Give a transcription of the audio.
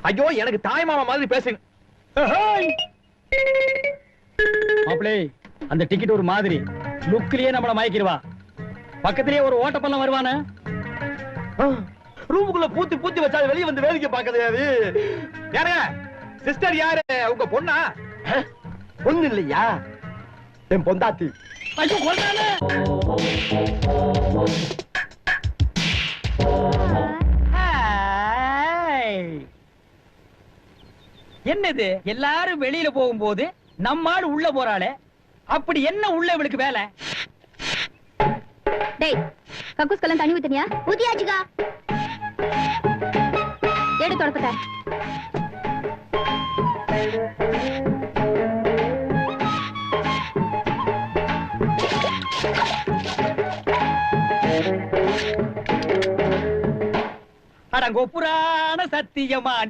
ஐயோ எனக்கு தாய் மாமா மாதிரி பேசுங்க. மாப்பிளே அந்த டிக்கெட் ஒரு மாதிரி லுக்லயே நம்மள மயக்கிடுவா. பக்கத்திலேயே ஒரு ஓட்டப்பள்ளம் வருவானே. ரூமுக்குள்ள பூத்தி பூத்தி வச்சா வெளியே வந்து வேடிக்கை பார்க்கறது. யாரு சிஸ்டர்? யாரு உங்க பொண்ணா? பொண்ணு இல்லையா, என் பொண்டாட்டி. ஐயோ கொண்டானே. என்னது எல்லாரும் வெளியில போகும்போது நம்மாடு உள்ள போறாளே, அப்படி என்ன உள்ள இவளுக்கு வேலை? டேய் கக்கூஸ்கெல்லாம் தண்ணி ஊத்துனியா? ஊத்தியாச்சுக்கா. எடு தொடப்பத்த. அடங்கோ புராண சத்தியமா